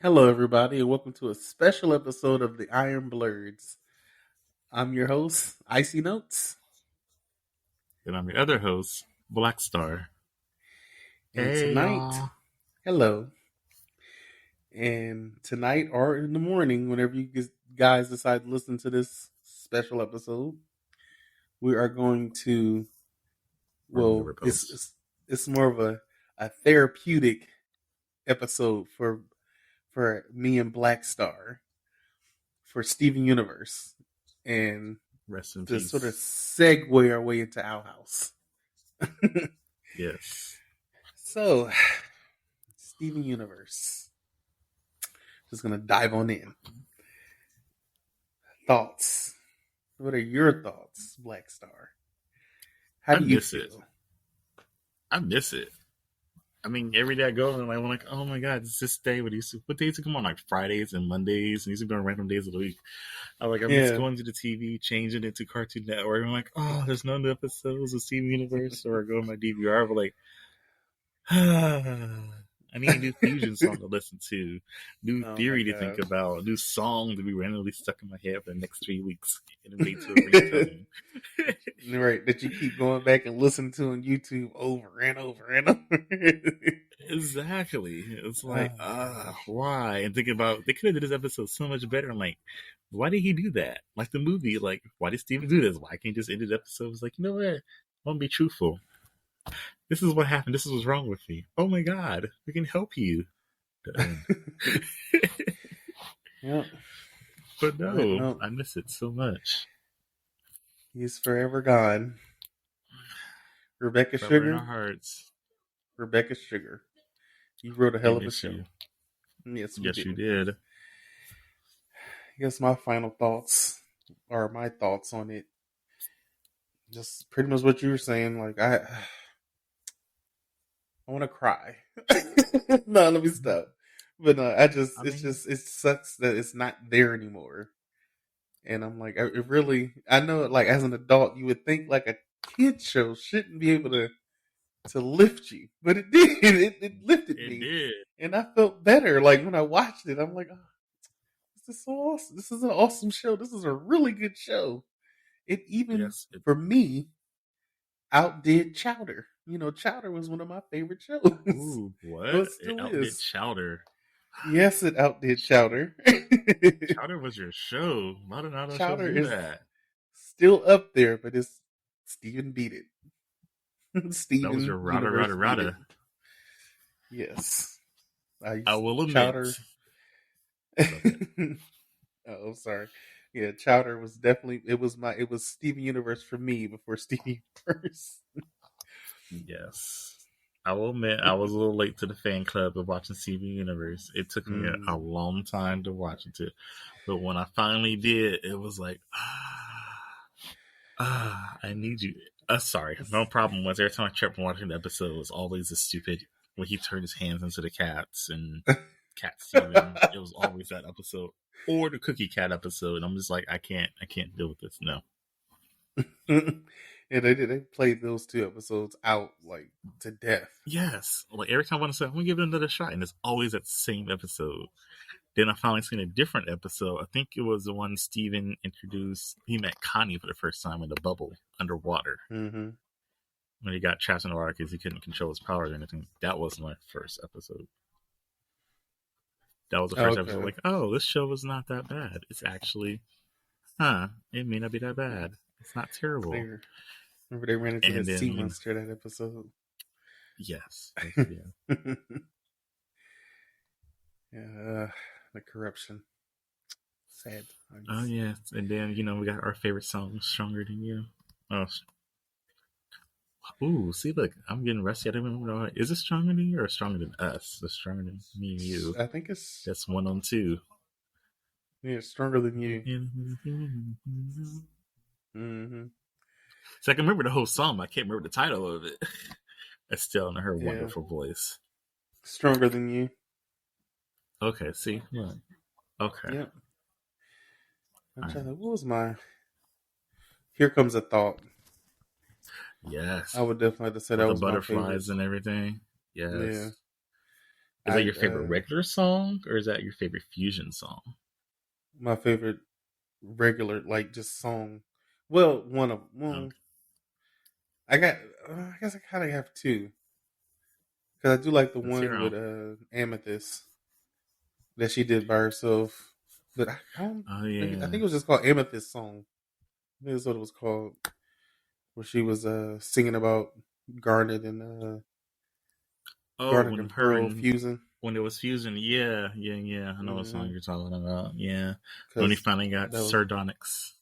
Hello, everybody, and welcome to a special episode of the Iron Blerdz. I'm your host, Iceenotes, And I'm your other host, Blackstar. and Hey, tonight, y'all. hello, and tonight or in the morning, whenever guys decide to listen to this special episode, we are going to, Or well, whatever post. it's more of a therapeutic episode for me and Blackstar for Steven Universe, and Rest in to sort of peace. segue our way into our house. Yes. So, Steven Universe. Just gonna dive on in. Thoughts. What are your thoughts, Black Star? How I do you miss it. feel? I miss it. I mean, every day I go and I'm like, oh my God, it's this day. What days to come on? Like Fridays and Mondays, and these have been random days of the week. I miss Yeah. going to the TV, changing it to Cartoon Network. I'm like, oh, there's no new episodes of Steven Universe, or I go on my DVR. But like, I need a new fusion song to listen to, new Oh my theory to think god. about, new song to be randomly stuck in my head for the next 3 weeks and made to a ringtone. Right, that you keep going back and listening to on YouTube over and over and over. Exactly. It's Oh like, my gosh. why? And thinking about, they could have did this episode so much better. I'm like, why did he do that? Like the movie, like, why did Steven do this? Why can't he just end the episode? It's like, you know what? I want to be truthful. This is what happened. This is what's wrong with me. Oh my God, we can help you. Yep. But But no, no, I miss it so much. he's forever gone. Rebecca Forever in our Sugar. hearts. Rebecca Sugar. You wrote a We hell of a miss show. you. Yes, we Yes, you do. did. I guess my final thoughts are my thoughts on it. Just pretty much what you were saying. Like I want to cry. No, let me stop. But no, I it's mean, just, it sucks that it's not there anymore. And I'm like, it really, I know, like as an adult, you would think like a kid show shouldn't be able to lift you, but it did. It lifted it me, did. and I felt better. Like when I watched it, I'm like, oh, this is so awesome. This is an awesome show. This is a really good show. It even Yes. It, for me outdid Chowder. You know, Chowder was one of my favorite shows. ooh, Well, what? it It still outdid is. Chowder. Yes, it outdid Chowder. Chowder. Chowder was your show. Why did not our shows Chowder do is that? still up there, but it's Steven beat it. That was your Steven rada Universe rada beat it. rada. Yes. I I used will admit. Chowder. Go ahead. Oh, sorry. Yeah, Chowder was definitely, it was Steven Universe for me before Steven Universe. Yes. I will admit I was a little late to the fan club of watching Steven Universe. It took me a Mm. long time to watch it too. But when I finally did, it was like, I need you. Sorry, no problem. Was every time I kept watching the episode, it was always as stupid when he turned his hands into the cats and Cat Steven. It was always that episode or the Cookie Cat episode. And I'm just like, I can't deal with this. No. Yeah, they did. They played those two episodes out like to death. Yes, like every time I want to say, I'm gonna give it another shot, and it's always that same episode. Then I finally seen a different episode. I think it was the one Steven introduced. He met Connie for the first time in the bubble underwater Mm-hmm. when he got trapped in the water because he couldn't control his powers or anything. That was my first episode. That was the first episode. Okay. Like, oh, this show was not that bad. It's actually, it may not be that bad. It's not They terrible. were, remember they ran into And that sea then, monster that episode. yes, yeah. Yeah, the corruption. Sad Oh times. yes, and then we got our favorite song, "Stronger Than You." Oh, ooh, see, look, I'm getting rusty. I don't remember. Is it "Stronger Than You" or "Stronger Than Us"? The "Stronger Than Me and You." I think it's, That's 1 on 2. yeah, stronger than you. Mm-hmm. So I can remember the whole song, but I can't remember the title of it. Estelle and her Yeah, wonderful voice. stronger than you. Okay, see, yeah. Okay, Yep. I'm all trying right. to. What was my? Here comes a thought. Yes, I would definitely have to say with that the was my favorite. butterflies and everything. Yeah, Yes, Is that your favorite regular song, or is that your favorite fusion song? my favorite regular like just song. Well, one of Okay. I got. I guess I kind of have two because I do like the Let's hear one with 'em. Amethyst that she did by herself. But I don't. Oh Maybe I yeah. think it was just called Amethyst song. I think that's what it was called. Where she was singing about Garnet and Oh, Garnet when and her Pearl and fusing. when it was fusion, yeah, yeah, yeah. I know what song you're talking about. Yeah, when he Because finally got that was sardonyx.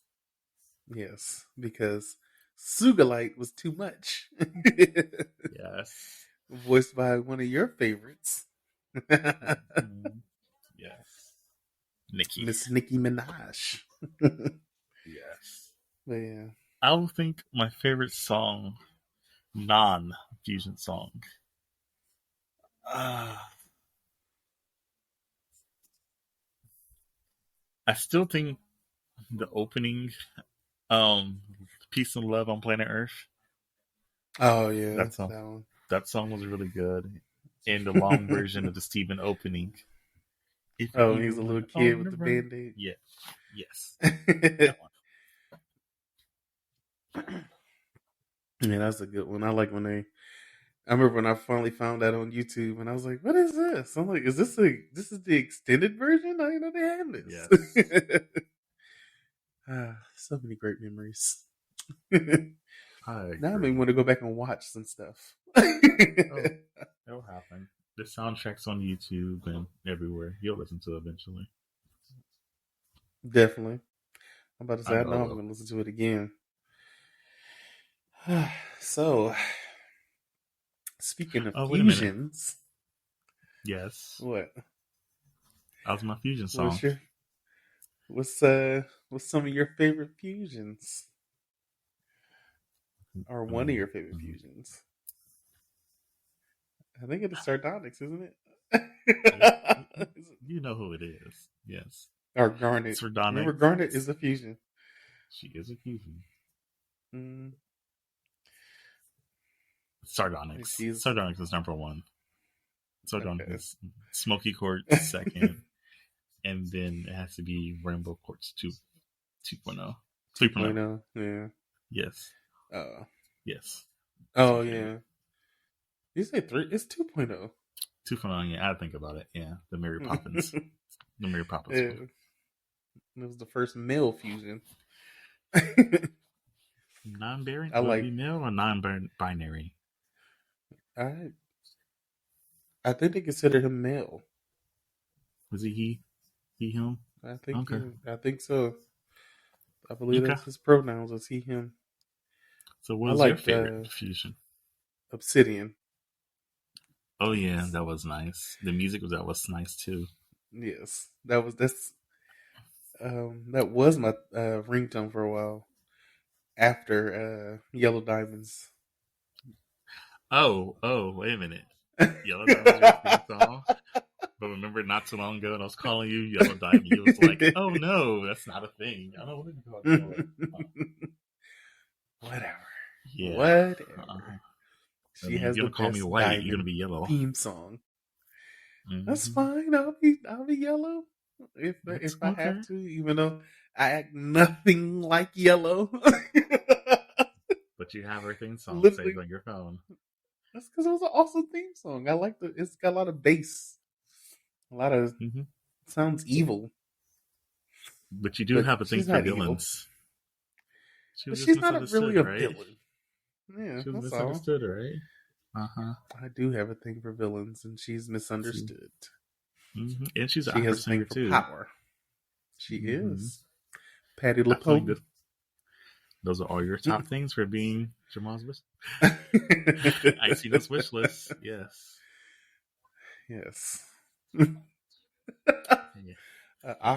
yes, because Sugalite was too much. Yes. Voiced by one of your favorites, Mhm. Yes. Nikki. Miss Nicki Minaj. But Yes. yeah. I don't think my favorite song, non-fusion song. Uh, I still think the opening, um, "Peace and Love on Planet Earth." Oh yeah, That song, that one. that song was really good, and the long version of the Steven opening. If you Oh, he's ever a little wonder kid on with the the run, band-aid. yeah, yes, Yeah, that one. that's a good one. I like when they. I remember when I finally found that on YouTube, and I was like, "What is this?" I'm like, "Is this a? This is the extended version? I didn't know they had Yes, this." So many great memories. Now I I may agree. want to go back and watch some stuff. Oh, it'll happen. The soundtrack's on YouTube and everywhere. You'll listen to it eventually. Definitely. I'm about to I say, I know I know I'm will. going to listen to it again. So, speaking of Oh, wait a minute. fusions, Yes, what? that was my fusion What's song. your what's some of your favorite fusions, or one of Um, your favorite um, fusions? I think it is Sardonyx, isn't it, it? you know who it is. Yes, Or Garnet. Remember, Sardonyx. Garnet is a fusion. She is a fusion. Mm, Sardonyx. she's Sardonyx is number one. Sardonyx okay. is Smoky Quartz second, and then it has to be Rainbow Quartz 2.0. 3.0. 2.0. Yeah. Yes. Uh, Yes. That's my oh favorite. yeah. You say three? It's 2.0. 2.0, yeah, I think about it. Yeah. The Mary Poppins. The Mary Poppins one. Yeah, it was the first male fusion. Non-binary? I Would it like. be male or non-binary? I I think they consider him male. Was it he? He, him? Okay. I think so. I believe Okay. that's his pronouns was he him. So what I was your liked favorite fusion? Obsidian. Oh yeah, that was nice. The music of that was nice too. Yes, that was my ringtone for a while after Yellow Diamonds. Oh, wait a minute. Yellow Diamond was your theme song? But remember not too long ago when I was calling you Yellow Diamond, you was like, oh no, that's not a thing. I don't want to call it Yellow. Whatever. Yeah. Whatever. I She mean, if has you're the gonna call me best white, you're gonna diamond be yellow. theme song. That's Mm-hmm. fine. I'll be yellow That's if I okay. have to, even though I act nothing like yellow. But you have her theme song saved Literally, on your phone. that's because it was an awesome theme song. I like the. It's got a lot of bass, a lot of Mm-hmm. sounds evil, But you do but have a thing she's for not evil. villains. She But was just she's not really misunderstood, a right? villain. Yeah, She was that's all. misunderstood, right? Uh huh. I do have a thing for villains, and she's See. misunderstood. Mm-hmm. And she's an She opera has a thing singer for too. power. She Mm-hmm. is Patty Definitely LaPone. good. Those are all your top things for being Jamal's wish. Iceenotes wish list. Yes. Yes. Yeah.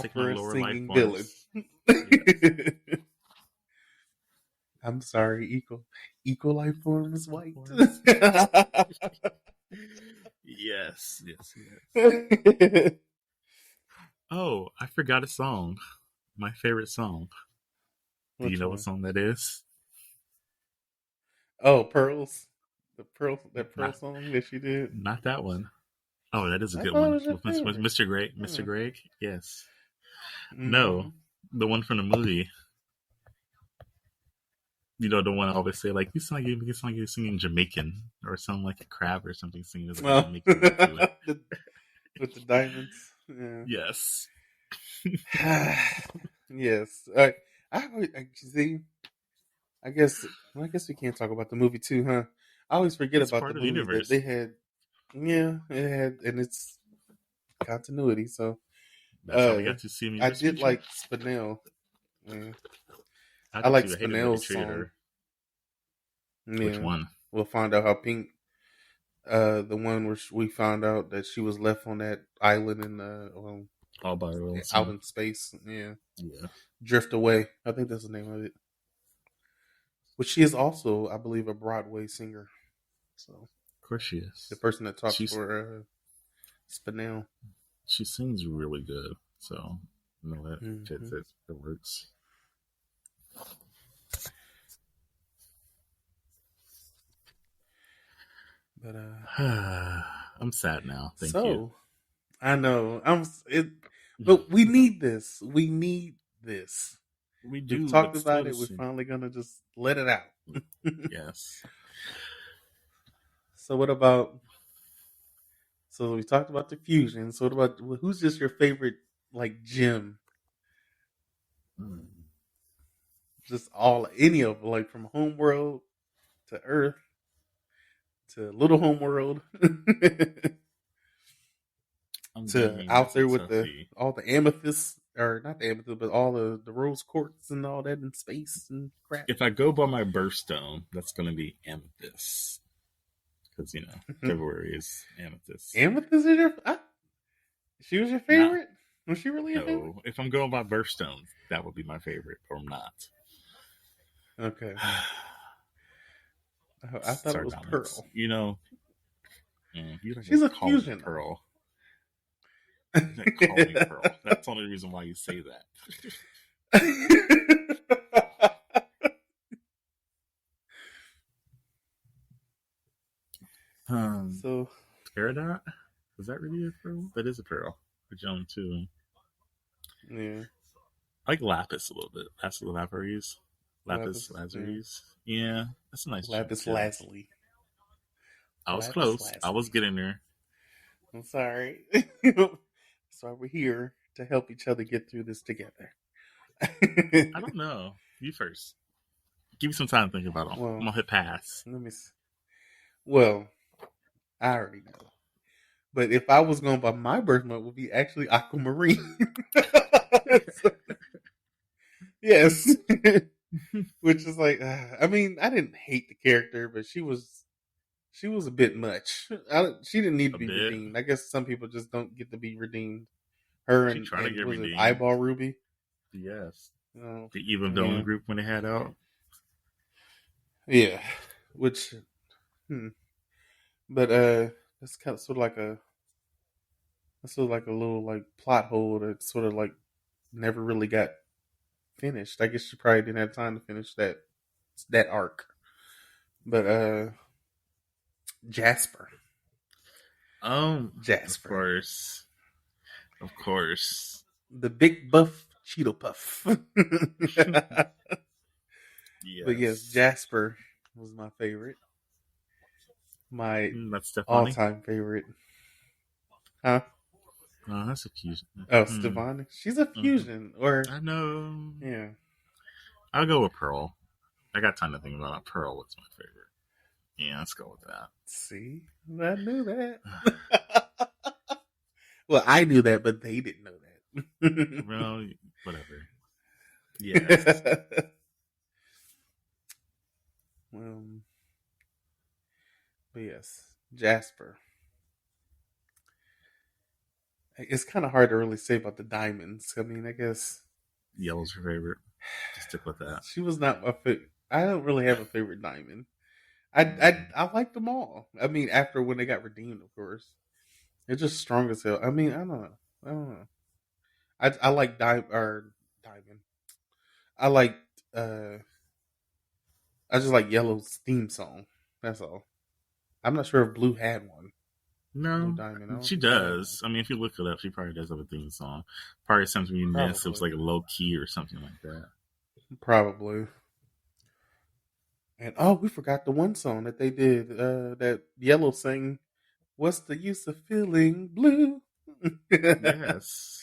Taking on Opera lower life singing villain. forms. Yes. I'm sorry, equal life form is white. Forms. Yes. Yes. Yes. Oh, I forgot a song. My favorite song. Do you Which know what one? song that is? Oh, pearls. That pearl Not song that she did. not that one. Oh, that is a I good thought it one was your with favorite. Mr. Greg. Mr. Yeah. Greg, yes. Mm-hmm. No, the one from the movie. You know, the one I always say, like, you sound like you're singing Jamaican or sound like a crab or something singing. There's like a Well, Jamaican ring to it. with the diamonds. Yeah. Yes. Yes. I see. I guess. Well, I guess we can't talk about the movie too, huh? I always forget It's about the part of the movie that universe. they had. Yeah, it had, and it's continuity. So, That's how we got to see I Mr. did Future. like Spinell. Yeah. I I did like too. I hated her Spinell's betrayed song. her. Which Yeah. one? We'll find out how Pink. The one where we found out that she was left on that island in All by Wilson. out in space. Yeah. Yeah. Drift Away. I think that's the name of it. But she is also, I believe, a Broadway singer. So Of course she the is. person that talks She's for Spinell. she sings really good. So that fits Mm-hmm. it. It works. But I'm sad now. Thank you. so I know but we need this. We need this. We We've do, talked but still about it. the We're same. finally gonna just let it out. Yes. So what about? So we talked about the fusion. So what about who's just your favorite like gym? Mm. Just any of them, like from Homeworld to Earth to Little Homeworld to out That's a there with toughie. all the amethysts or not the amethyst, but all the rose quartz and all that in space and crap. If I go by my birthstone, that's going to be amethyst. Because, February is amethyst. Amethyst is she was your Now, favorite? Was she really your favorite? no, if I'm going by birthstone, that would be my favorite, or not. Okay. I thought it was Sardonyx. Pearl. You don't She's a call me fusion. Pearl. You don't call me Pearl. That's the only reason why you say that. So Peridot? Is that really a pearl? That is a pearl. For Joan too. yeah, I like lapis a little bit. Lapis lazuli. Lapis lapis, lazuli. Yeah, that's a nice gem lapis too. lazuli. I was Lapis close. I was lazuli. getting there. I'm sorry. So we're here to help each other get through this together. I don't know. You first. Give me some time to think about them. Well, I'm gonna hit pass. let me. Well, I already know. But if I was going by my birth month, would be actually aquamarine. So, yes, which is like, I mean, I didn't hate the character, but she was a bit much. She didn't need to A be bit. redeemed. I guess some people just don't get to be redeemed. Her She trying to and get was it redeemed. Eyeball Ruby? Yes. Oh, The evil yeah, villain group when they had out. yeah. Which, but that's kind of sort of like a little like plot hole that sort of like never really got finished. I guess she probably didn't have time to finish that arc. But Jasper. Of Jasper. course. Of course. The big buff Cheeto Puff. But yes, Yes. Jasper was my favorite. My That's Stephanie. all-time favorite. Huh? Oh, that's a fusion. Oh, Stefani. She's a fusion. Or I know. yeah. I'll go with Pearl. I got time to think about it. Pearl was my favorite. Yeah, let's go with that. See? I knew that. Well, I knew that, but they didn't know that. Well, whatever. Yes. But yes, Jasper. It's kind of hard to really say about the diamonds. I mean, I guess Yellow's your favorite. Just stick with that. she was not my favorite. I don't really have a favorite diamond. I liked them all. I mean, after when they got redeemed, of course, they're just strong as hell. I mean, I don't know. I like diamond. I like uh I just like Yellow's theme song. That's all. I'm not sure if Blue had one. Blue No, Diamond. I don't she think she had one. does. I mean, if you look it up, she probably does have a theme song. Probably something you missed. It was Probably. like a low key or something like that. Probably. And oh, we forgot the one song that they did. That Yellow sang. What's the use of feeling blue? Yes.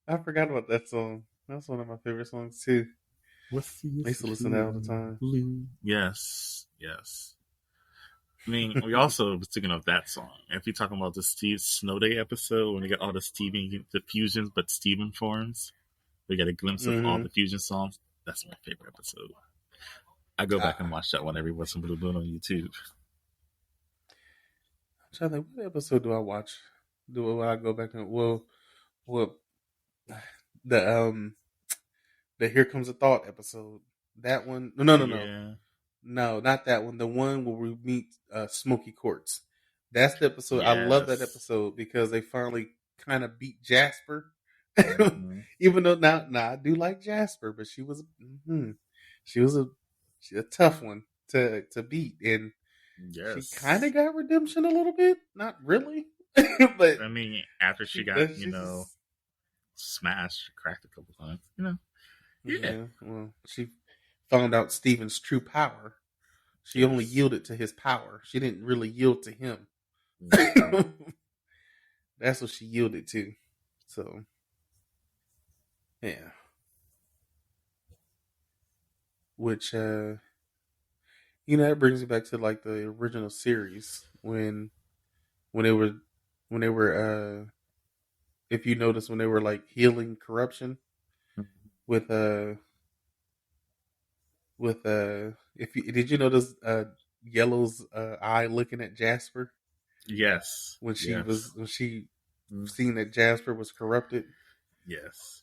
I forgot about that song. That's one of my favorite songs too. What's the I use used to of listen to that all the feeling time. blue? Yes. Yes. I mean, we also was thinking of that song. If you're talking about the Steve Snow Day episode when we got all the the fusions, but Steven forms, we got a glimpse of all Mm-hmm. the fusion songs. That's my favorite episode. I go back and Ah, watch that one every once in a blue moon on YouTube. I'm trying to think, what episode do I watch? Do I go back and well the the Here Comes a Thought episode. That one. No. Yeah. No, not that one. The one where we meet Smokey Quartz. That's the episode. I love that Yes. episode because they finally kind of beat Jasper. Mm-hmm. Even though now I do like Jasper, but she was a tough one to beat, and she kind Yes. of got redemption a little bit. Not really, but I mean, after she she got, does. She just smashed, cracked a couple times. Yeah. yeah. Well, she found out Steven's true power. She only Yes. yielded to his power. She didn't really yield to him. Mm-hmm. That's what she yielded to. So, yeah. Which, that brings me back to like the original series when they were when they were if you notice when they were like healing corruption with if you did you notice Yellow's eye looking at Jasper Yes. Yes. when she Mm. seen that Jasper was corrupted. Yes.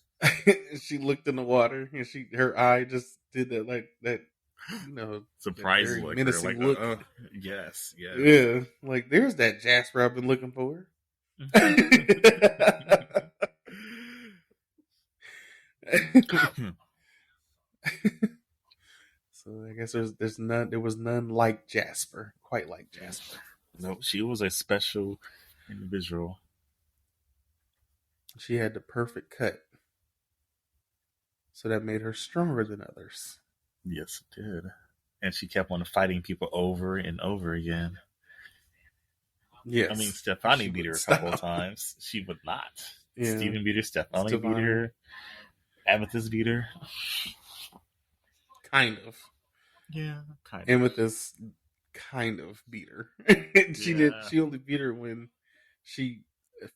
She looked in the water and her eye just did that like that that Surprise very look or menacing like, look. yes, yes. Yeah, like there's that Jasper I've been looking for. So I guess there was none like Jasper, quite like Jasper. No, she was a special individual. She had the perfect cut, so that made her stronger than others. Yes, it did. And she kept on fighting people over and over again. I mean, Yes, Stefani she beat her wouldn't a couple of stop. times. She would not. Yeah, Steven beat her. Stefani beat Stefani, her. Amethyst beat her. kind of. Yeah, kind of. Amethyst kind of beat her. She did. Yeah, She only beat her when she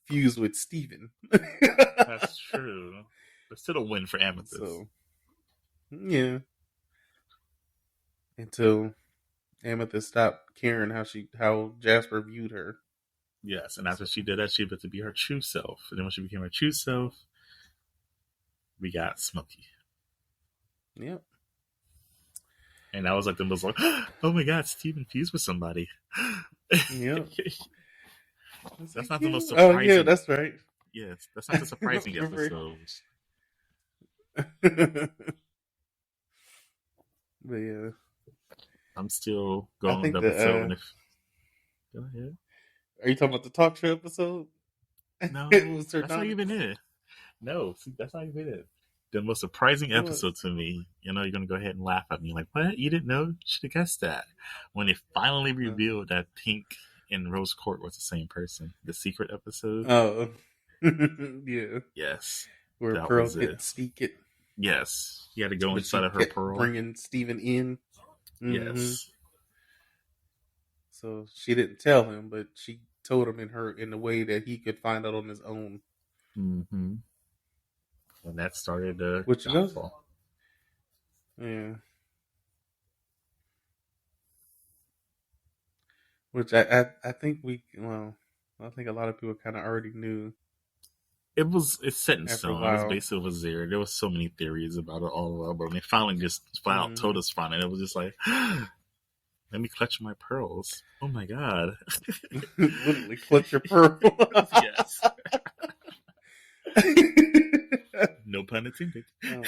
fused with Steven. that's true. But still a win for Amethyst. So yeah, until Amethyst stopped caring how Jasper viewed her. Yes, and after So she did that, she got to be her true self. And then when she became her true self, we got Smokey. yep. And that was like the most like, oh my god, Steven fused with somebody. Yep. That's not the most Oh yeah, surprising. that's right. Yes, that's not the surprising episode. But yeah, I'm still I going with think the the episode. And if go ahead. are you talking about the talk show episode? It No, was that's not even Sardonyx. it. No, see, that's not even it. The most surprising What? episode to me, you're going to go ahead and laugh at me. Like, what? You didn't know? Should have guessed that. When it finally revealed that Pink and Rose Court was the same person. The secret episode. Oh, yeah. Yes. Where That Pearl was it. couldn't speak it, Yes. He had to go but inside she of her kept pearl. bringing Steven in. Mm-hmm. Yes. So she didn't tell him, but she told him in the way that he could find out on his own. Mm-hmm. And that started the Which downfall. Yeah. Which I think I think a lot of people kind of already knew. It's set in After a stone. It was while. basically was there. There was so many theories about it all along, but when they finally just flat out told us finally, it was just like, let me clutch my pearls. Oh my god. Literally clutch your pearl. Yes. No pun intended. Oh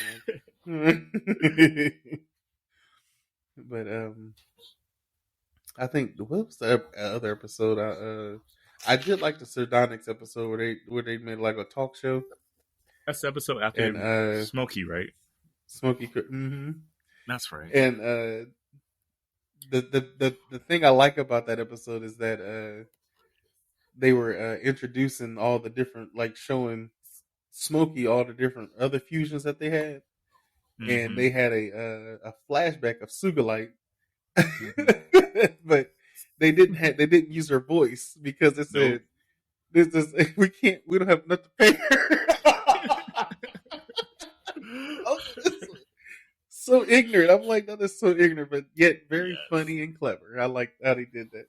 but I think what was the other episode? I did like the Sardonyx episode where they made like a talk show That's the episode after and Smokey, right? Smokey. Mm-hmm. That's right. And the thing I like about that episode is that they were introducing all the different, like showing Smokey all the different other fusions that they had, and Mm-hmm. they had a flashback of Sugalite, Mm-hmm. but they didn't use her voice because they Nope. said this is we don't have enough to pay her. Oh, so ignorant. I'm like, that is so ignorant, but yet very Yes. funny and clever. I like how they did that.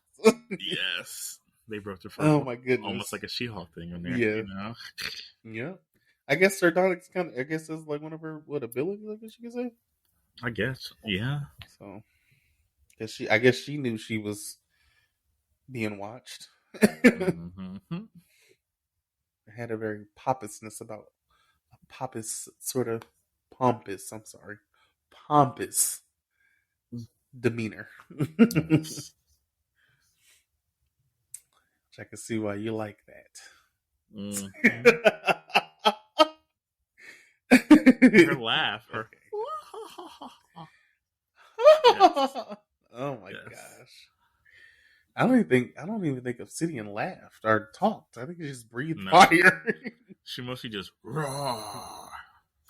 Yes. They broke the fourth Oh wall. my Almost goodness. like a She-Hulk thing in there, Yeah. you know? Yeah. I guess Sardonyx kind of. I guess that's like one of her abilities. I guess you could say. I guess. Yeah. So, cause I guess she knew she was being watched. It Mm-hmm. had a very pompousness about a pompous sort of pompous. I'm sorry, pompous demeanor. Which Yes. I can see why you like Mm-hmm. that. Her laugh. Her. Okay. Yes. Oh my Yes. gosh. I don't even think Obsidian laughed or talked. I think he just breathed No. fire. She mostly just roar.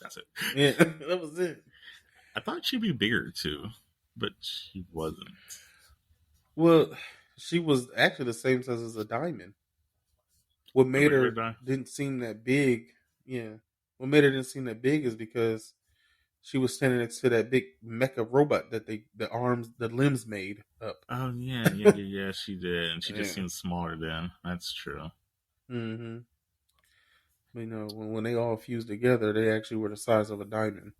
That's it. Yeah, that was it. I thought she'd be bigger too, but she wasn't. Well, she was actually the same size as a diamond. What The made regular her guy. didn't seem that big, yeah. What made her didn't seem that big is because she was standing next to that big mecha robot that the limbs made up. Oh yeah. She did, and she just Yeah. seemed smaller then. That's true. Mm-hmm. You know, when they all fused together, they actually were the size of a diamond.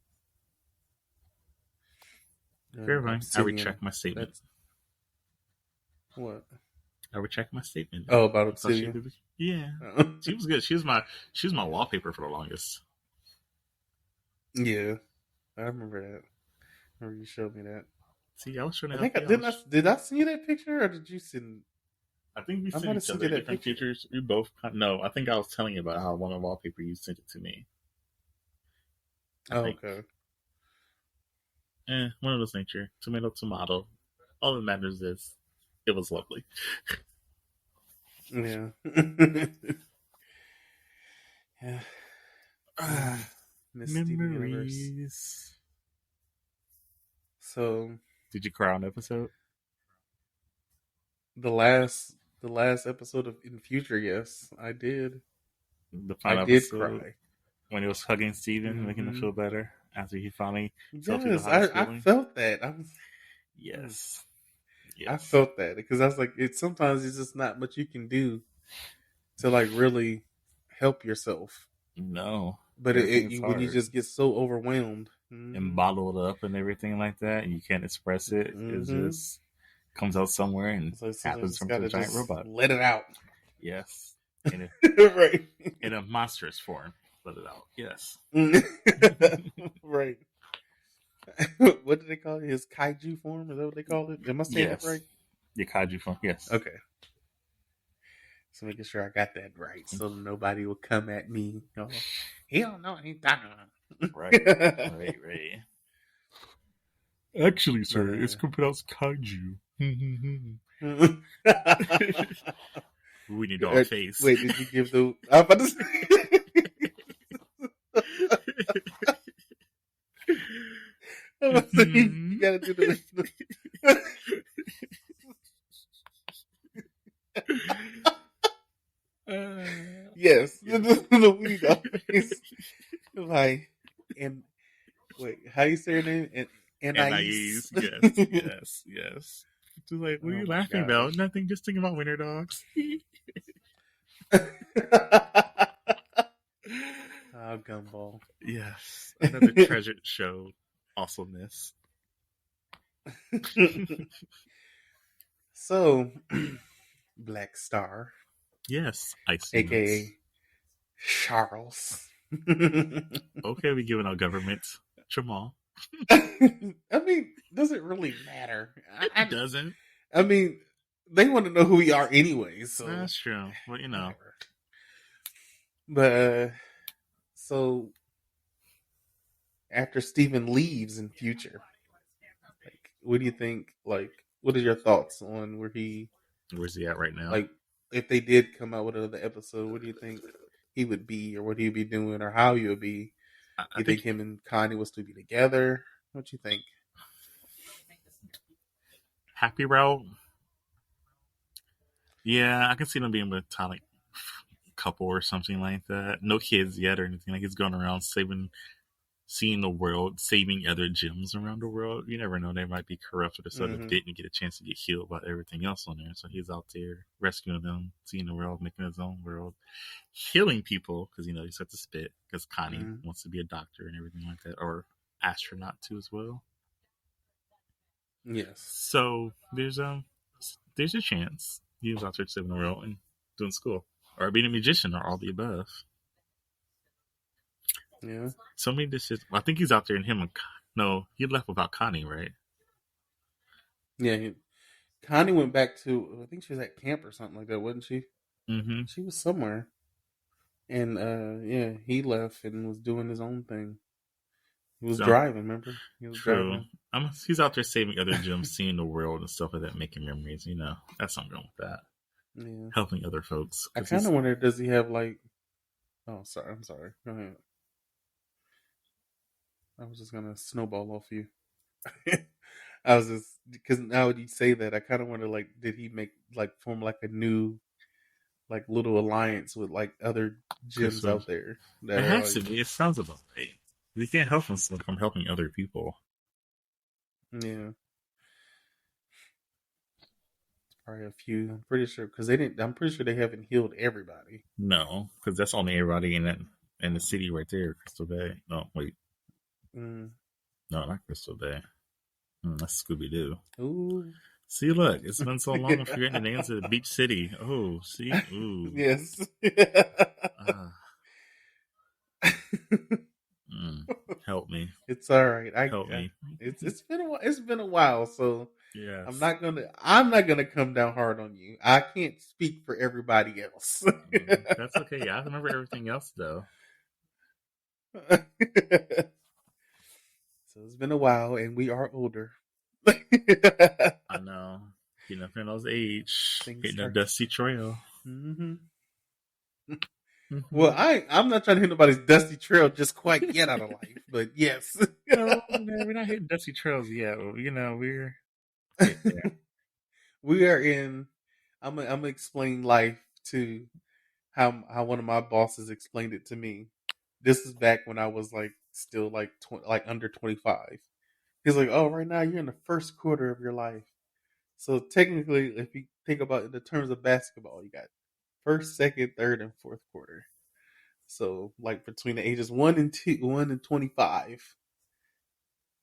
Fair fine. I Obsidian. retract my statement. That's what. I retract my statement. Oh, about I thought Obsidian. yeah, she was good. She was my wallpaper for the longest. Yeah, I remember that. I remember you showed me that. See, I was trying to I help think you. did I send you that picture or did you send? I think we I sent might have each sent other you that different picture. pictures. We both no. I think I was telling you about how one of wallpaper you sent it to me. I think. Okay. One of those nature. Tomato. All that matters is it was lovely. Yeah. Yeah. Misty the universe. Memories. So Did you cry on the episode? the last episode of In Future, yes, I did. The I final did episode cry. when he was hugging Steven, making him Mm-hmm. feel better after he finally felt through the Yes, hottest I feeling. felt that. Yes. I felt that because I was like, it's sometimes it's just not much you can do to like really help yourself. No. But Everything's when you hard. just get so overwhelmed And bottled up and everything like that, and you can't express it. It just comes out somewhere and happens from a giant robot. Let it out. Yes. Right. In a monstrous form. Let it out. Yes. Right. What do they call it? His kaiju form? Is that what they call it? Am I saying that right? Your kaiju form. Yes. Okay. So making sure I got that right, so nobody will come at me. Oh, he don't know what he's talking about. Right. Actually, sir, it's pronounced kaiju. We need dog face. Wait, did you give the? I'm about to say. You gotta do the. Yes, the weedy dog face. Like, and wait, how you say her name? Anais. Yes. Just like, what are you laughing about? Nothing. Just thinking about winter dogs. Oh, Gumball. Yes, another treasured show. Awesomeness. So, Blackstar. Yes, Iceenotes. AKA Charles. Okay, we giving our government Jamal. I mean, does it really matter? It doesn't. I mean, they want to know who we are anyway. So That's true. Well, whatever. But so after Steven leaves in future, like, what do you think? Like, what are your thoughts on where's he at right now? like, if they did come out with another episode, what do you think he would be, or what he'd be doing, or how he would be? I You think think him and Connie will still be together? What you think? Happy Route. Yeah, I can see them being with Tonic couple or something like that. No kids yet or anything. Like he's going around seeing the world, saving other gems around the world. You never know; they might be corrupted or so that didn't get a chance to get healed by everything else on there. So he's out there rescuing them, seeing the world, making his own world, healing people because he's set to spit because Connie wants to be a doctor and everything like that, or astronaut too as well. Yes. So there's a chance he was out there saving the world and doing school, or being a magician, or all the above. Yeah. So many dishes. I think he's out there, and no, he left without Connie, right? Yeah. Connie went back to, I think she was at camp or something like that, wasn't she? Mm-hmm. She was somewhere. And yeah, he left and was doing his own thing. He was driving, remember? He was true. driving. He's out there saving other gems, seeing the world and stuff like that, making memories. That's something wrong with that. Yeah. Helping other folks. I kind of wonder, does he have like... Oh, sorry. I'm sorry. Go ahead. I was just going to snowball off you. I was just... Because now when you say that, I kind of wonder, like, did he form like a new, like, little alliance with like other gems out there? It has to be. It sounds about right. He can't help himself from helping other people. Yeah. Probably a few. I'm pretty sure because they didn't. I'm pretty sure they haven't healed everybody. No, because that's only everybody in the city right there, Crystal Bay. No, wait. No, not Crystal Bay. That's Scooby Doo. Ooh. See, look, it's been so long. I'm forgetting the names of the beach city. Oh, see, ooh, yes. Help me. It's all right. Help me. It's been a while. It's been a while, so yes. I'm not gonna come down hard on you. I can't speak for everybody else. That's okay. I remember everything else though. So it's been a while, and we are older. I know. Getting up in those age, hitting a dusty trail. Mm-hmm. Well, I'm not trying to hit nobody's dusty trail just quite yet out of life, but yes. No, we're not hitting dusty trails yet. We're we are in. I'm gonna explain life to how one of my bosses explained it to me. This is back when I was like still like under 25. He's like, "Oh, right now you're in the first quarter of your life." So technically, if you think about it in the terms of basketball, you got first, second, third, and fourth quarter. So, like between the ages 1 and 25,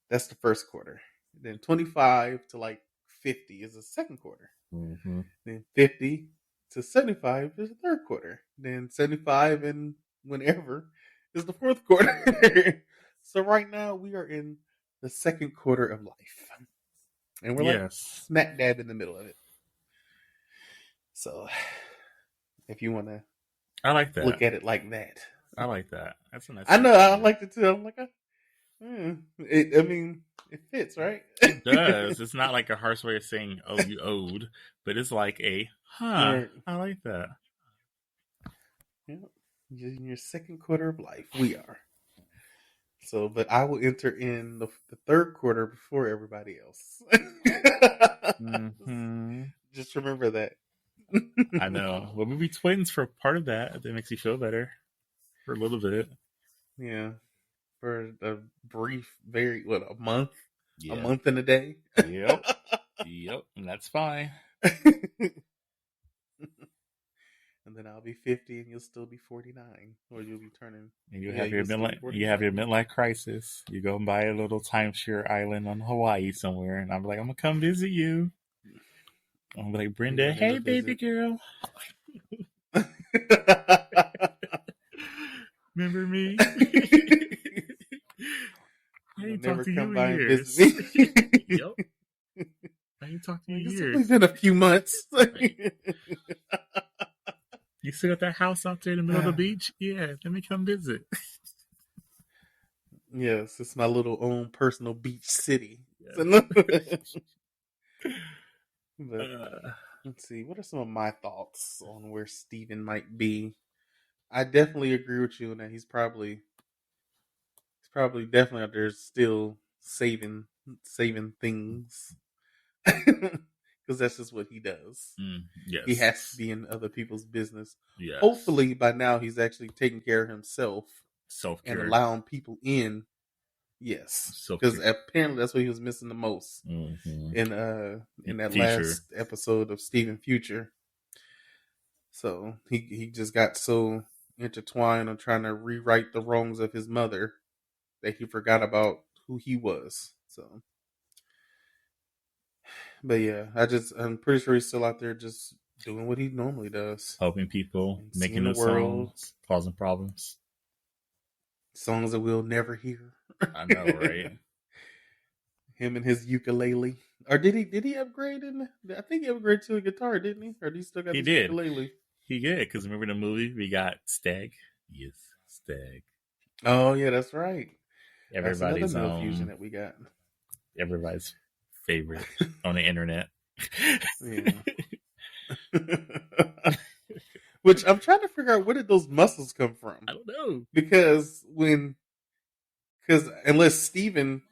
that's the first quarter. Then 25 to like 50 is the second quarter. Mm-hmm. Then 50 to 75 is the third quarter. Then 75 and whenever is the fourth quarter. So right now we are in the second quarter of life, and we're like smack dab in the middle of it. So, if you want to. I like that. Look at it like that. I like that. That's a nice. I know. I like it too. I'm like, it fits, right? It does. It's not like a harsh way of saying, "Oh, you owed," but it's like a, Right. I like that. Yeah, in your second quarter of life, we are. So, but I will enter in the third quarter before everybody else. Just remember that. I know. Well, we'll be twins for part of that. That makes you feel better for a little bit. Yeah, for a brief, a month, a month and a day. Yep, and that's fine. And then I'll be 50, and you'll still be 49, or you'll be turning. And you have your midlife crisis. You go and buy a little timeshare island on Hawaii somewhere, and I'm like, I'm gonna come visit you. I'm like, Brenda, hey, baby girl. Remember me? I ain't talked to you in years. Yep. I ain't talk to Like, you it's in only years. been a few months. Right. You still got that house out there in the middle of the beach? Yeah, let me come visit. Yes, it's my little own personal beach city. Yeah. But let's see, what are some of my thoughts on where Steven might be? I definitely agree with you in that he's probably definitely out there still saving things. Because that's just what he does. He has to Yes. be in other people's business. Yes. Hopefully by now he's actually taking care of himself and Self-care. allowing people in. Yes, because Self-care. apparently that's what he was missing the most Mm-hmm. in that Future. last episode of Steven Future. So he just got so intertwined on trying to rewrite the wrongs of his mother that he forgot about who he was. So, but yeah, I'm pretty sure he's still out there just doing what he normally does Helping people, and making seeing the new world, songs, causing problems. songs that we'll never hear. I know, right? Him and his ukulele. Or did he upgrade in? I think he upgraded to a guitar, didn't he? Or did he still got He his did. ukulele? He did, because remember the movie? We got Stag. Yes, Stag. Oh yeah, that's right. That's another Everybody's metal fusion that we got. everybody's favorite on the internet. Yeah. Which I'm trying to figure out, where did those muscles come from? I don't know. Because unless Steven,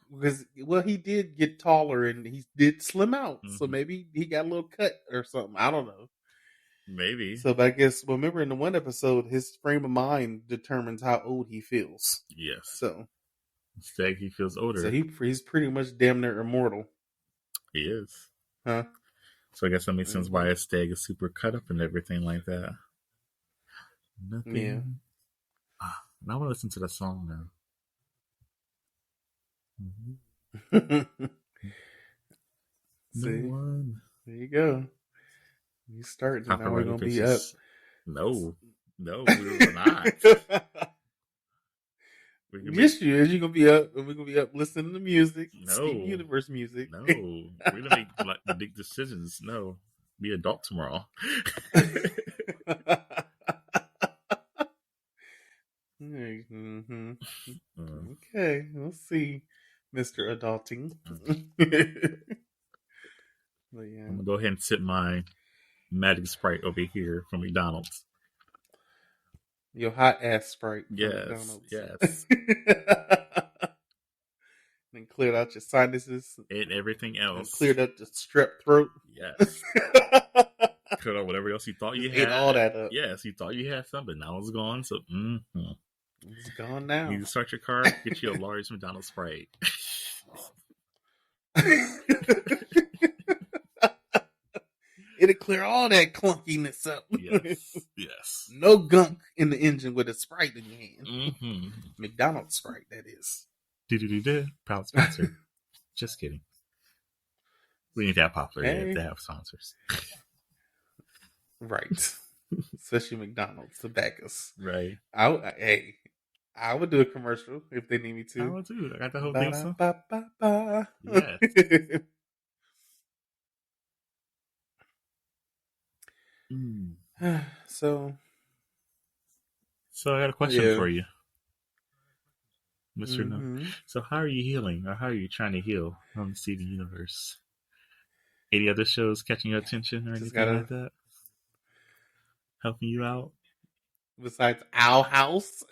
he did get taller and he did slim out, so maybe he got a little cut or something. I don't know. Maybe. So, but I guess, remember in the one episode, his frame of mind determines how old he feels. Yes. So, Stag, he feels older. So he's pretty much damn near immortal. He is. Huh? So I guess that makes sense why a Stag is super cut up and everything like that. Nothing. Yeah. Now I want to listen to that song now. See? No one. There you go. You start, and now we're going to be up. No, we're not. Yes, you're going to be up, and we're going to be up listening to music. No. Steven Universe music. No. We're going to make big decisions. No. Be adult tomorrow. Mm-hmm. Okay, we'll see, Mr. Adulting. But yeah. I'm gonna go ahead and sip my Magic Sprite over here from McDonald's. Your hot ass Sprite from yes, McDonald's. Yes. And cleared out your sinuses and everything else. And cleared up the strep throat. Yes. Cleared out whatever ate you had. Ate all that up. Yes, you thought you had something. Now it's gone. So it's gone now. You start your car, get you a large McDonald's Sprite. It'll clear all that clunkiness up. Yes. No gunk in the engine with a Sprite in your hand. Mm-hmm. McDonald's Sprite, that is. Proud sponsor. Just kidding. We ain't that popular yet to have sponsors. Right. Especially McDonald's to back us. Right. I would do a commercial if they need me to. I would too. I got the whole thing. So. Yes. So I got a question for you, Mr. No. So how are you healing, or how are you trying to heal on the Steven Universe? Any other shows catching your attention or anything like that? Helping you out? Besides Owl House?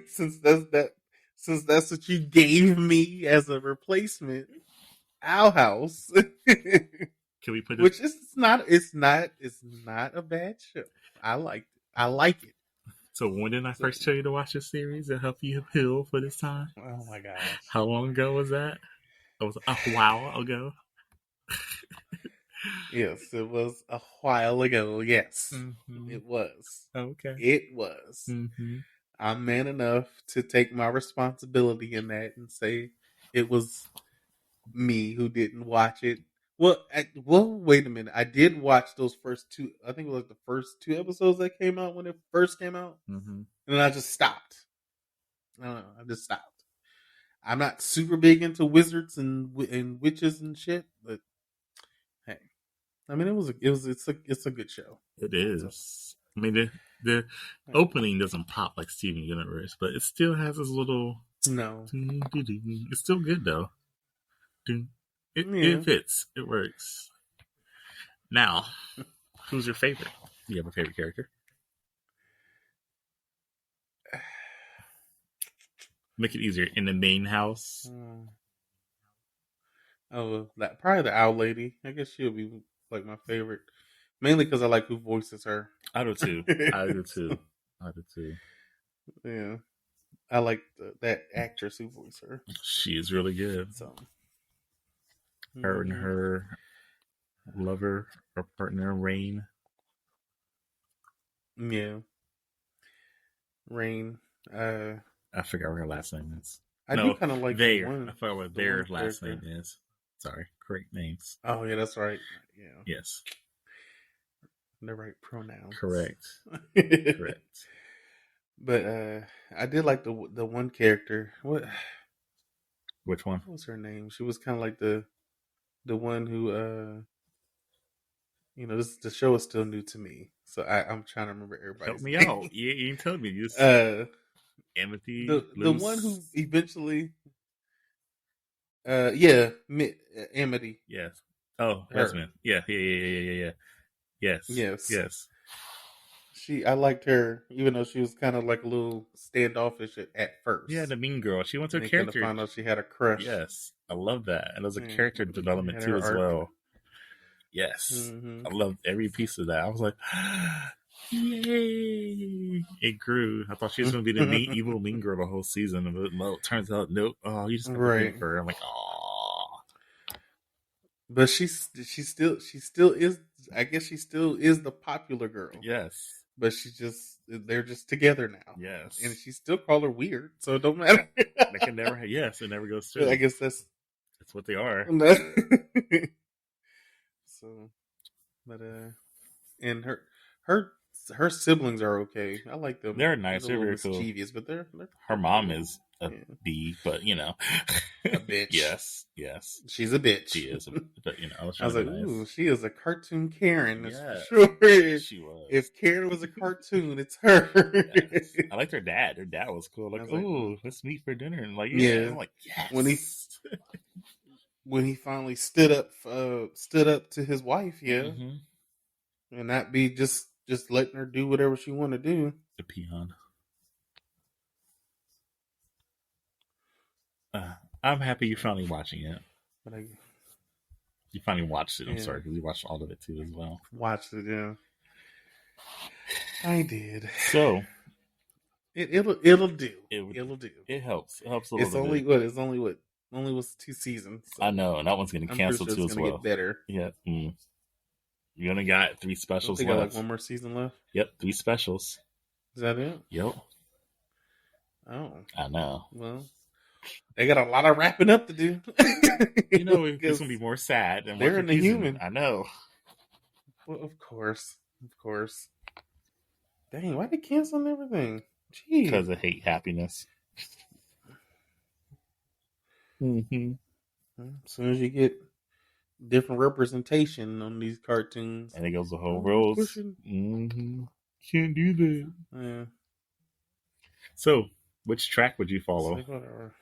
Since that's what you gave me as a replacement, Owl House. Can we put it? Which is not a bad show. I like it. So when did I first tell you to watch this series and help you heal for this time? Oh my gosh. How long ago was that? It was a while ago. Yes, it was a while ago. Yes, It was. Okay. It was. I'm man enough to take my responsibility in that and say it was me who didn't watch it. Well, wait a minute. I did watch those first two. I think it was the first two episodes that came out when it first came out, and then I just stopped. I don't know. I just stopped. I'm not super big into wizards and witches and shit, but hey, I mean, it's a good show. It is. I mean, the opening doesn't pop like Steven Universe, but it still has this little. No, It's still good though. It fits. It works. Now, who's your favorite? Do you have a favorite character? Make it easier. In the main house? Probably the owl lady. I guess she'll be like my favorite. Mainly because I like who voices her. I do too. I do too. Yeah. I like that actress who voiced her. She is really good. So, her and her lover or partner, Rain. Yeah. Rain. I forgot what her last name is. I do kind of like Vare. I forgot what their last name is. Sorry, correct names. Oh yeah, that's right. Yeah. Yes. The right pronouns. Correct. But I did like the one character. Which one? What was her name? She was kind of like the one who the show is still new to me, so I'm trying to remember everybody. Help me out. You told me. You Amity. The one who eventually. Amity. Yes. Oh, Resman. Yeah. Yes. I liked her, even though she was kind of like a little standoffish at first. Yeah, the mean girl. She went to a character. Found out she had a crush. Yes, I love that, and there's a character development too as well. Yes, I loved every piece of that. I was like, yay! It grew. I thought she was going to be the evil mean girl the whole season, but it turns out nope. Oh, you just got to for her. I'm like, oh. But she still is. I guess she still is the popular girl. Yes. But they're just together now. Yes. And she still call her weird, so it don't matter. They can never it never goes through. I guess that's what they are. So, but and her siblings are okay. I like them. They're nice. They're very mischievous, but they're her mom is a bee, but a bitch. Yes, she's a bitch. She is, but I was like, ooh, she is a cartoon Karen. Yes, for sure. She was. If Karen was a cartoon, it's her. Yes. I liked her dad. Her dad was cool. Like, oh, let's meet for dinner, and like, yeah. I'm like, yes. When he finally stood up to his wife, and not be just letting her do whatever she want to do. The peon. I'm happy you're finally watching it. But you finally watched it. I'm sorry, because you watched all of it too as well. Watched it, yeah. I did. So it'll do. It'll do. It helps. It helps a little bit. It's only was 2 seasons. So I know, and that one's getting canceled too as well. Get better. Yeah. You only got 3 specials left. Got like one more season left. Yep, 3 specials. Is that it? Yep. Oh, I know. Well, they got a lot of wrapping up to do. It's gonna be more sad. Than they're in the human. I know. Well, of course. Dang, why they canceling everything? Jeez. Because of hate happiness. As soon as you get different representation on these cartoons, and it goes the whole world. Can't do that. Yeah. So, which track would you follow? Whatever.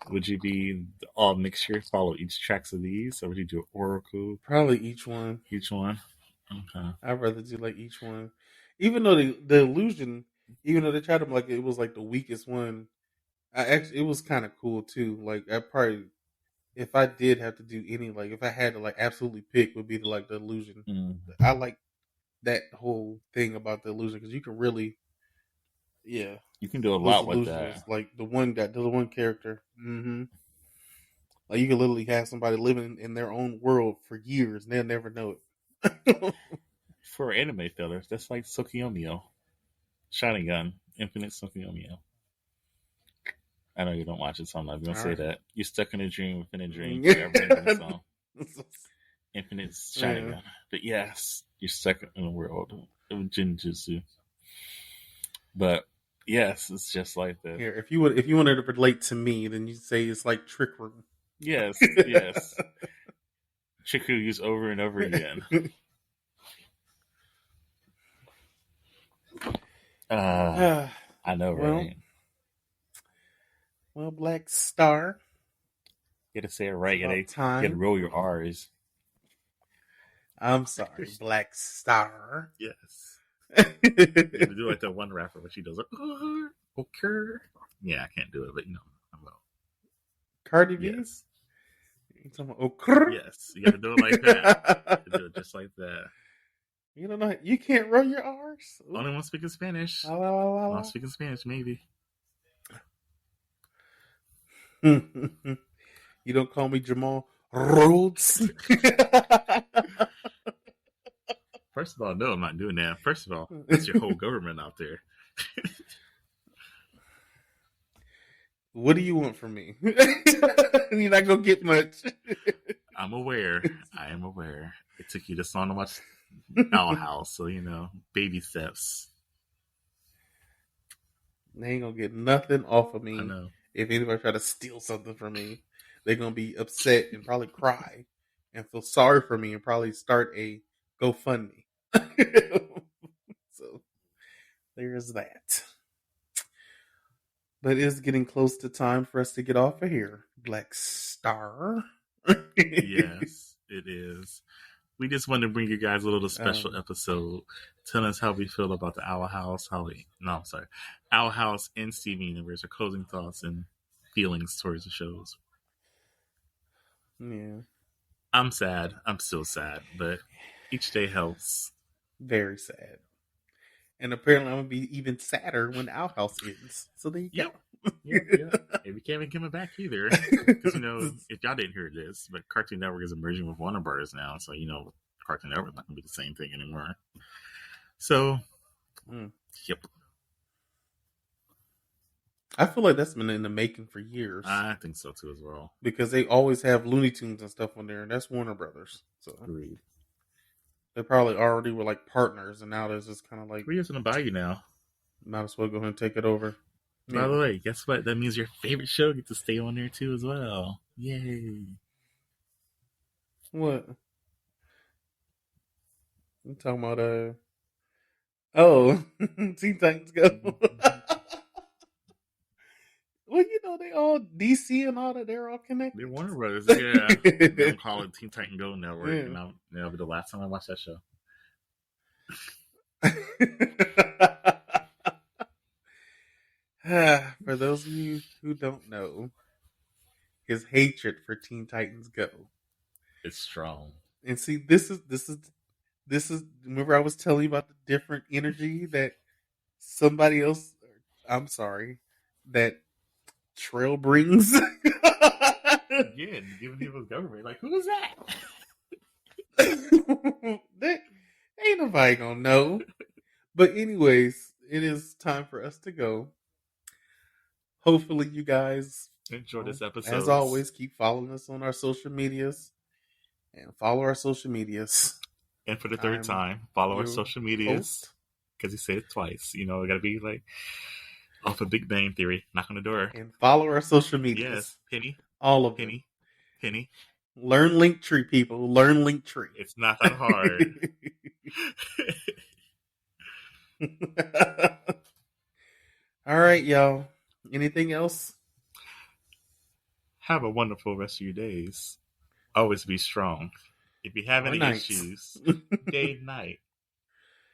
Would you be all mixture, follow each tracks of these, or would you do Oracle? Probably each one. Each one. Okay. I'd rather do like each one, even though the illusion, even though they tried to like it was like the weakest one. It was kind of cool too. Like I probably, if I did have to do any, like if I had to like absolutely pick, would be the illusion. I like that whole thing about the illusion because you can really, you can do a lot with that. Like the one character, like you can literally have somebody living in their own world for years and they'll never know it. For anime fillers, that's like Tsukiyomi. Sharingan, Infinite Tsukiyomi. I know you don't watch it, so I'm not going to say that. You're stuck in a dream within a dream. Forever Infinite Sharingan. Yeah. But yes, you're stuck in a world of Jinjutsu. But Yes, it's just like that. Here, if you wanted to relate to me, then you'd say it's like Trick Room. Yes, yes. Chick used over and over again. I know, right? Well, Black Star. You gotta say it right. You Time. gotta roll your R's. I'm sorry, Black Star. Yes. You gotta do like that one rapper where she does it. Okay. Yeah, I can't do it, but I'm about. Cardi B? Yes. You talking about okay? Yes, you gotta do it like that. You do it just like that. You don't know. You can't roll your R's. Ooh. Only one speaking Spanish. I'm speaking Spanish, maybe. You don't call me Jamal Rhodes. First of all, no, I'm not doing that. First of all, that's your whole government out there. What do you want from me? You're not gonna get much. I'm aware. I am aware. It took you this long to watch Owl House, so baby steps. They ain't gonna get nothing off of me. I know. If anybody try to steal something from me, they're gonna be upset and probably cry and feel sorry for me and probably start a GoFundMe. So there's that. But it's getting close to time for us to get off of here, Black Star. Yes, it is. We just wanted to bring you guys a little special episode, telling us how we feel about the Owl House, Owl House and Steven Universe, our closing thoughts and feelings towards the shows. Yeah. I'm sad. I'm still sad, but each day helps. Very sad. And apparently I'm going to be even sadder when Owl House ends. So there you go. Yep. And we can't even give it back either. Because, if y'all didn't hear this, but Cartoon Network is merging with Warner Brothers now. So, Cartoon Network is not going to be the same thing anymore. So, Yep. I feel like that's been in the making for years. I think so, too, as well. Because they always have Looney Tunes and stuff on there. And that's Warner Brothers. So Agreed. They probably already were like partners. And now there's just kind of like... We're just going to buy you now. Might as well go ahead and take it over. By the way, guess what? That means your favorite show gets to stay on there too as well. Yay. What? I'm talking about Teen Titans Go. Well, they all DC and all that, they're all connected. They're Warner Brothers, yeah. They don't call it Teen Titan Go Network, and that'll be the last time I watch that show. For those of you who don't know, his hatred for Teen Titans Go, it's strong. And see, this is. Remember, I was telling you about the different energy that somebody else. I'm sorry, that Trail brings. Yeah, giving people government. Like, who is that? Ain't nobody gonna know. But anyways, it is time for us to go. Hopefully you guys enjoy this episode. As always, keep following us on our social medias. And follow our social medias. And for the third time, follow our social medias. Because he said it twice. We gotta be like off of Big Bang Theory. Knock on the door. And follow our social medias. Yes, Penny. All of them. Penny. Learn Linktree, people. Learn Linktree. It's not that hard. All right, y'all. Anything else? Have a wonderful rest of your days. Always be strong. If you have any issues, day, night,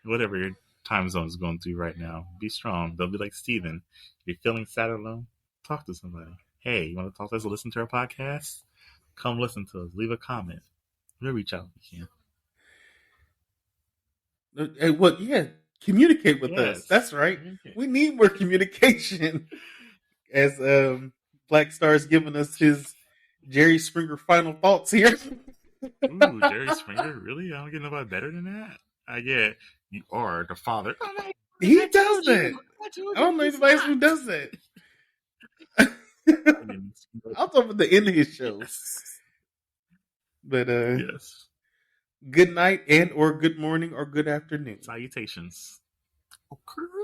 whatever your time zone is going through right now, be strong. Don't be like Steven. If you're feeling sad or alone, talk to somebody. Hey, you want to talk to us or listen to our podcast? Come listen to us. Leave a comment. We'll reach out if you can. Yeah. Communicate with us. That's right. We need more communication. As Blackstar's giving us his Jerry Springer final thoughts here. Ooh, Jerry Springer? Really? I don't get nobody better than that? I get you are the father. He does that. I don't know anybody who does that. I'll talk about the end of his shows. But yes. Good night and or good morning or good afternoon. Salutations. Okay.